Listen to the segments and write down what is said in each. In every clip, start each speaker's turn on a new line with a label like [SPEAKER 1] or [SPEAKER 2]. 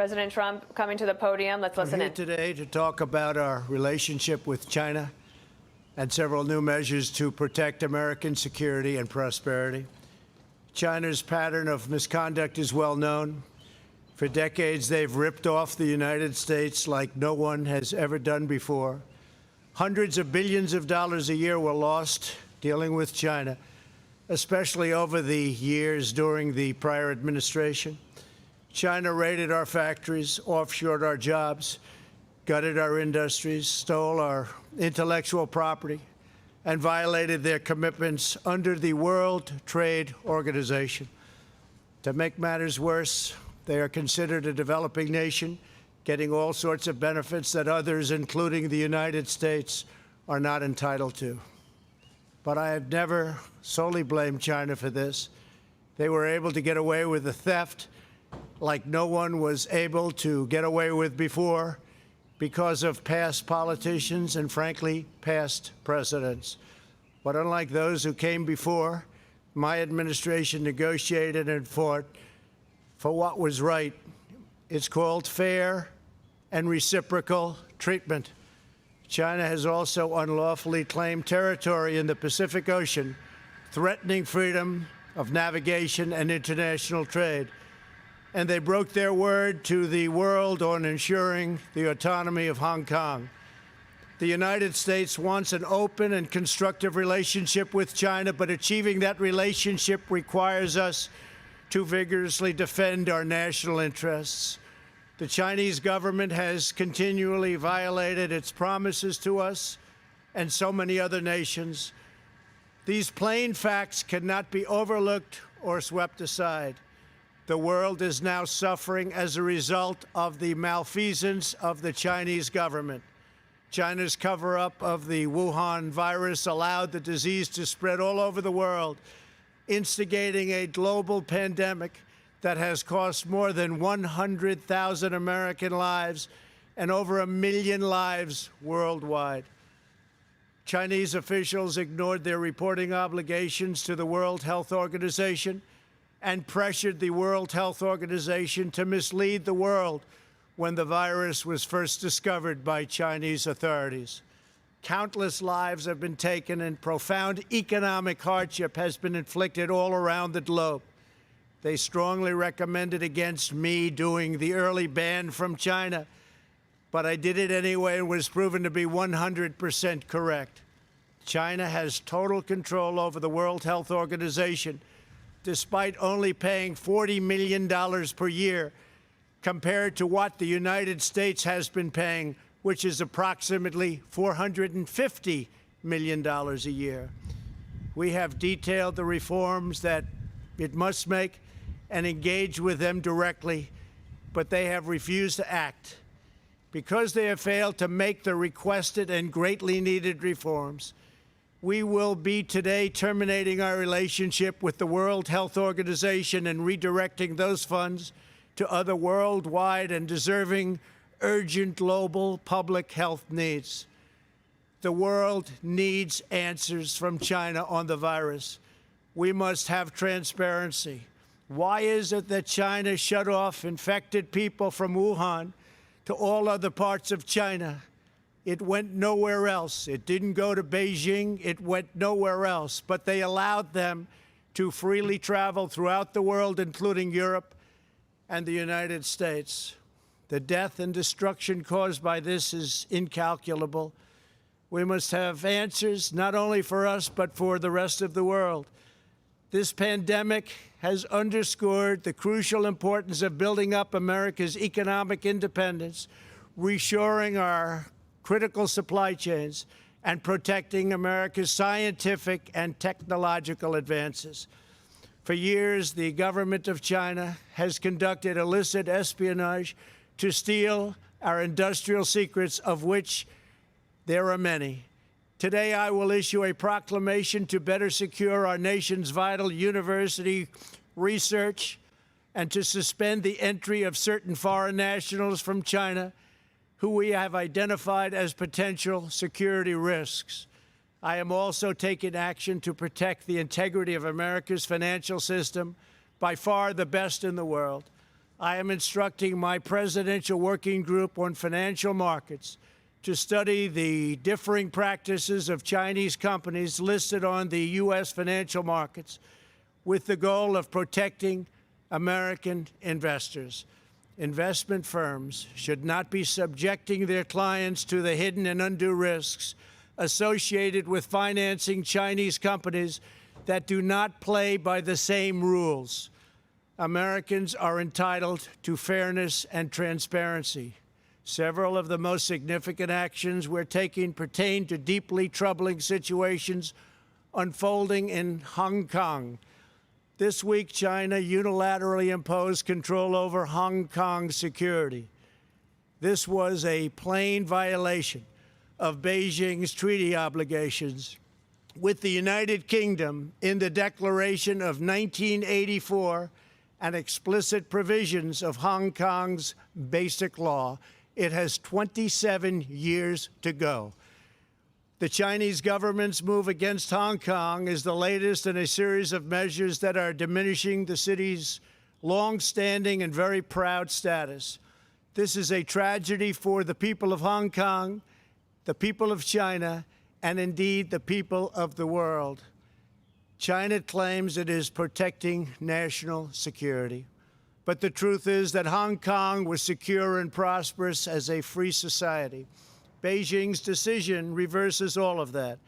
[SPEAKER 1] President Trump coming to the podium. Let's listen in.
[SPEAKER 2] I'm here today to talk about our relationship with China and several new measures to protect American security and prosperity. China's pattern of misconduct is well known. For decades, they've ripped off the United States like no one has ever done before. Hundreds of billions of dollars a year were lost dealing with China, especially over the years during the prior administration. China raided our factories, offshored our jobs, gutted our industries, stole our intellectual property, and violated their commitments under the World Trade Organization. To make matters worse, they are considered a developing nation, getting all sorts of benefits that others, including the United States, are not entitled to. But I have never solely blamed China for this. They were able to get away with the theft like no one was able to get away with before because of past politicians and, frankly, past presidents. But unlike those who came before, my administration negotiated and fought for what was right. It's called fair and reciprocal treatment. China has also unlawfully claimed territory in the Pacific Ocean, threatening freedom of navigation and international trade. And they broke their word to the world on ensuring the autonomy of Hong Kong. The United States wants an open and constructive relationship with China, but achieving that relationship requires us to vigorously defend our national interests. The Chinese government has continually violated its promises to us and so many other nations. These plain facts cannot be overlooked or swept aside. The world is now suffering as a result of the malfeasance of the Chinese government. China's cover-up of the Wuhan virus allowed the disease to spread all over the world, instigating a global pandemic that has cost more than 100,000 American lives and over 1 million lives worldwide. Chinese officials ignored their reporting obligations to the World Health Organization and pressured the World Health Organization to mislead the world when the virus was first discovered by Chinese authorities. Countless lives have been taken and profound economic hardship has been inflicted all around the globe. They strongly recommended against me doing the early ban from China, but I did it anyway and was proven to be 100% correct. China has total control over the World Health Organization, despite only paying $40 million per year compared to what the United States has been paying, which is approximately $450 million a year. We have detailed the reforms that it must make and engage with them directly, but they have refused to act. Because they have failed to make the requested and greatly needed reforms, we will be today terminating our relationship with the World Health Organization and redirecting those funds to other worldwide and deserving urgent global public health needs. The world needs answers from China on the virus. We must have transparency. Why is it that China shut off infected people from Wuhan to all other parts of China? It went nowhere else. It didn't go to Beijing. It went nowhere else. But they allowed them to freely travel throughout the world, including Europe and the United States. The death and destruction caused by this is incalculable. We must have answers, not only for us, but for the rest of the world. This pandemic has underscored the crucial importance of building up America's economic independence, reshoring our critical supply chains, and protecting America's scientific and technological advances. For years, the government of China has conducted illicit espionage to steal our industrial secrets, of which there are many. Today, I will issue a proclamation to better secure our nation's vital university research and to suspend the entry of certain foreign nationals from China who we have identified as potential security risks. I am also taking action to protect the integrity of America's financial system, by far the best in the world. I am instructing my presidential working group on financial markets to study the differing practices of Chinese companies listed on the U.S. financial markets with the goal of protecting American investors. Investment firms should not be subjecting their clients to the hidden and undue risks associated with financing Chinese companies that do not play by the same rules. Americans are entitled to fairness and transparency. Several of the most significant actions we're taking pertain to deeply troubling situations unfolding in Hong Kong. This week, China unilaterally imposed control over Hong Kong's security. This was a plain violation of Beijing's treaty obligations with the United Kingdom in the Declaration of 1984 and explicit provisions of Hong Kong's Basic Law. It has 27 years to go. The Chinese government's move against Hong Kong is the latest in a series of measures that are diminishing the city's long-standing and very proud status. This is a tragedy for the people of Hong Kong, the people of China, and indeed the people of the world. China claims it is protecting national security. But the truth is that Hong Kong was secure and prosperous as a free society. Beijing's decision reverses all of that.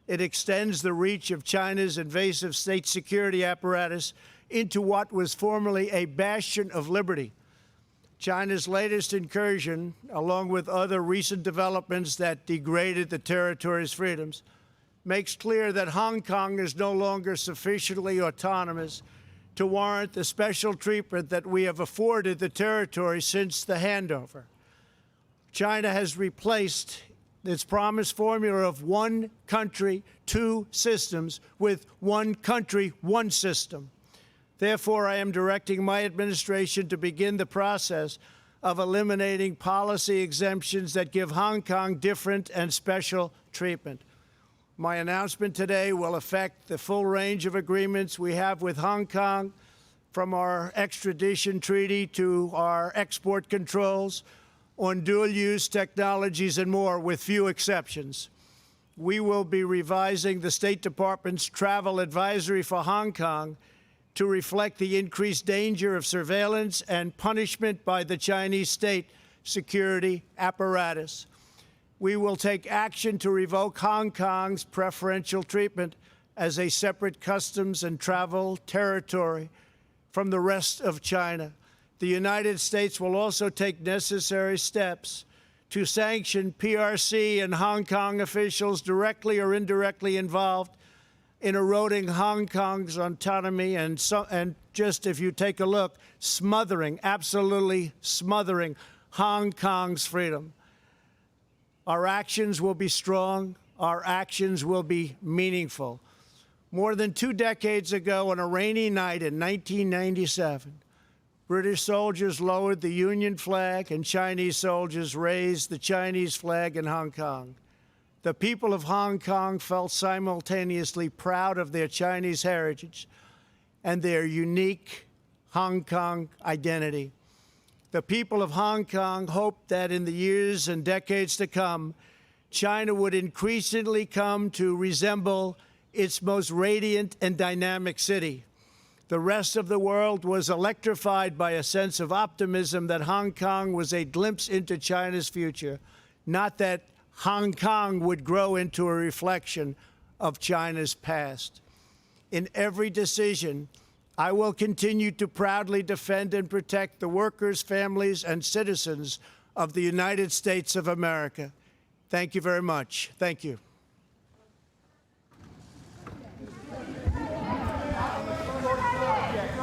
[SPEAKER 2] It extends the reach of China's invasive state security apparatus into what was formerly a bastion of liberty. China's latest incursion, along with other recent developments that degraded the territory's freedoms, makes clear that Hong Kong is no longer sufficiently autonomous to warrant the special treatment that we have afforded the territory since the handover. China has replaced its promised formula of one country, two systems with one country, one system. Therefore, I am directing my administration to begin the process of eliminating policy exemptions that give Hong Kong different and special treatment. My announcement today will affect the full range of agreements we have with Hong Kong, from our extradition treaty to our export controls on dual-use technologies and more, with few exceptions. We will be revising the State Department's travel advisory for Hong Kong to reflect the increased danger of surveillance and punishment by the Chinese state security apparatus. We will take action to revoke Hong Kong's preferential treatment as a separate customs and travel territory from the rest of China. The United States will also take necessary steps to sanction PRC and Hong Kong officials directly or indirectly involved in eroding Hong Kong's autonomy and just, if you take a look, absolutely smothering Hong Kong's freedom. Our actions will be strong. Our actions will be meaningful. More than 2 decades ago, on a rainy night in 1997, British soldiers lowered the Union flag and Chinese soldiers raised the Chinese flag in Hong Kong. The people of Hong Kong felt simultaneously proud of their Chinese heritage and their unique Hong Kong identity. The people of Hong Kong hoped that in the years and decades to come, China would increasingly come to resemble its most radiant and dynamic city. The rest of the world was electrified by a sense of optimism that Hong Kong was a glimpse into China's future, not that Hong Kong would grow into a reflection of China's past. In every decision, I will continue to proudly defend and protect the workers, families, and citizens of the United States of America. Thank you very much. Thank you.